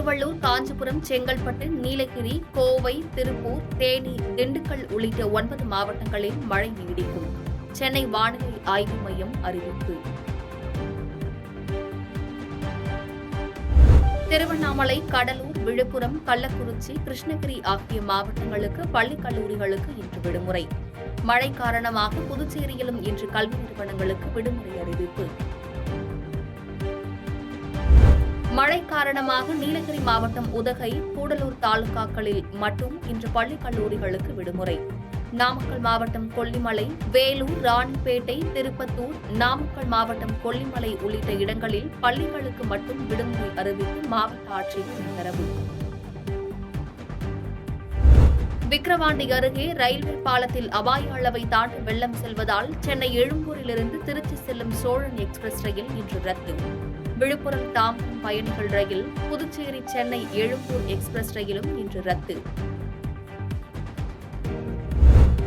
திருவள்ளூர், காஞ்சிபுரம், செங்கல்பட்டு, நீலகிரி, கோவை, திருப்பூர், தேனி, திண்டுக்கல் உள்ளிட்ட 9 மாவட்டங்களில் மழை நீடிக்கும். சென்னை வானிலை ஆய்வு மையம் அறிவிப்பு. திருவண்ணாமலை, கடலூர், விழுப்புரம், கள்ளக்குறிச்சி, கிருஷ்ணகிரி ஆகிய மாவட்டங்களுக்கு பள்ளி கல்லூரிகளுக்கு இன்று விடுமுறை. மழை காரணமாக புதுச்சேரியிலும் இன்று கல்வி நிறுவனங்களுக்கு விடுமுறை அறிவிப்பு. மழை காரணமாக நீலகிரி மாவட்டம் உதகை, கூடலூர் தாலுகாக்களில் மட்டும் இன்று பள்ளி கல்லூரிகளுக்கு விடுமுறை. நாமக்கல் மாவட்டம் கொல்லிமலை, வேலூர், ராணிப்பேட்டை, திருப்பத்தூர், நாமக்கல் மாவட்டம் கொல்லிமலை உள்ளிட்ட இடங்களில் பள்ளிகளுக்கு மட்டும் விடுமுறை அறிவித்து மாவட்ட ஆட்சியர் உத்தரவு. விக்கிரவாண்டி அருகே ரயில்வே பாலத்தில் அபாய அளவை தாண்டி வெள்ளம் செல்வதால் சென்னை எழும்பூரிலிருந்து திருச்சி செல்லும் சோழன் எக்ஸ்பிரஸ் ரயில் இன்று ரத்து. விழுப்புரம் தாம்பரம் பயணிகள் ரயில், புதுச்சேரி சென்னை எழும்பூர் எக்ஸ்பிரஸ் ரயிலும் இன்று ரத்து.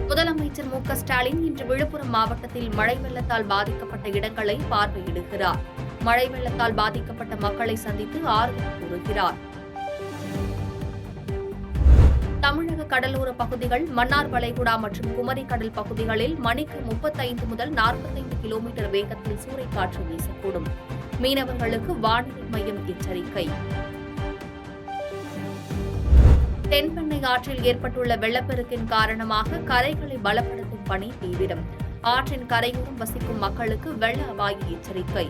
முதலமைச்சர் மு க ஸ்டாலின் இன்று விழுப்புரம் மாவட்டத்தில் மழை வெள்ளத்தால் பாதிக்கப்பட்ட இடங்களை பார்வையிடுகிறார். மழை வெள்ளத்தால் பாதிக்கப்பட்ட மக்களை சந்தித்து ஆறுதல் கூறுகிறார். தமிழக கடலோர பகுதிகள், மன்னார் வளைகுடா மற்றும் குமரி கடல் பகுதிகளில் மணிக்கு 35 முதல் 45 கிலோமீட்டர் வேகத்தில் சூறைக்காற்று வீசக்கூடும். மீனவர்களுக்கு வானிலை மையம் எச்சரிக்கை. தென்பெண்ணை ஆற்றில் ஏற்பட்டுள்ள வெள்ளப்பெருக்கின் காரணமாக கரைகளை பலப்படுத்தும் பணி தீவிரம். ஆற்றின் கரையோரம் வசிக்கும் மக்களுக்கு வெள்ள அபாய எச்சரிக்கை.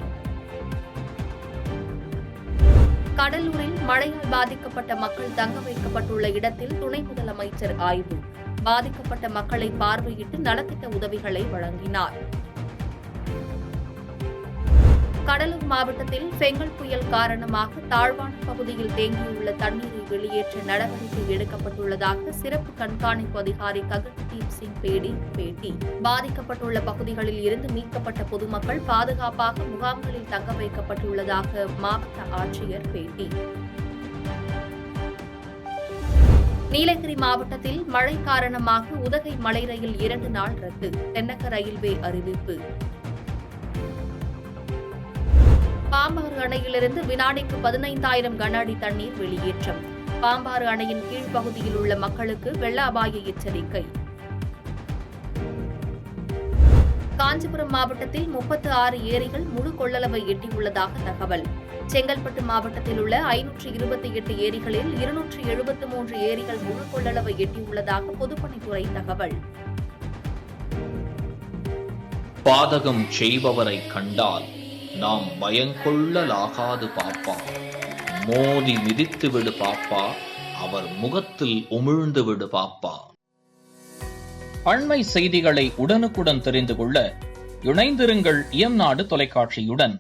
கடலூரில் மழையால் பாதிக்கப்பட்ட மக்கள் தங்க வைக்கப்பட்டுள்ள இடத்தில் துணை முதலமைச்சர் ஆய்வு. பாதிக்கப்பட்ட மக்களை பார்வையிட்டு நலத்திட்ட உதவிகளை வழங்கினார். கடலூர் மாவட்டத்தில் பெங்கல் புயல் காரணமாக தாழ்வான பகுதியில் தேங்கியுள்ள தண்ணீரை வெளியேற்ற நடவடிக்கை எடுக்கப்பட்டுள்ளதாக சிறப்பு கண்காணிப்பு அதிகாரி ககன்தீப் சிங் பேட்டி. பாதிக்கப்பட்டுள்ள பகுதிகளில் இருந்து மீட்கப்பட்ட பொதுமக்கள் பாதுகாப்பாக முகாம்களில் தங்க வைக்கப்பட்டுள்ளதாக மாவட்ட ஆட்சியர் பேட்டி. நீலகிரி மாவட்டத்தில் மழை காரணமாக உதகை மலை ரயில் 2 நாள் ரத்து. தென்னக ரயில்வே அறிவிப்பு. பாம்பாறு அணையிலிருந்து வினாடிக்கு 15,000 கன அடி தண்ணீர் வெளியேற்றம். பாம்பாறு அணையின் கீழ்ப்பகுதியில் உள்ள மக்களுக்கு வெள்ள அபாய எச்சரிக்கை. காஞ்சிபுரம் மாவட்டத்தில் 36 ஏரிகள் முழு கொள்ளளவை எட்டியுள்ளதாக தகவல். செங்கல்பட்டு மாவட்டத்தில் உள்ள 528 ஏரிகளில் 273 ஏரிகள் முழு கொள்ளளவை எட்டியுள்ளதாக பொதுப்பணித்துறை தகவல். பாதகம் செய்பவரை கண்டால் நாம் பயங்கொள்ளலாகாது பாப்பா. மோதி மிதித்து விடு பாப்பா, அவர் முகத்தில் உமிழ்ந்து விடு பாப்பா. அண்மை செய்திகளை உடனுக்குடன் தெரிந்து கொள்ள இணைந்திருங்கள் இயம்நாடு தொலைக்காட்சியுடன்.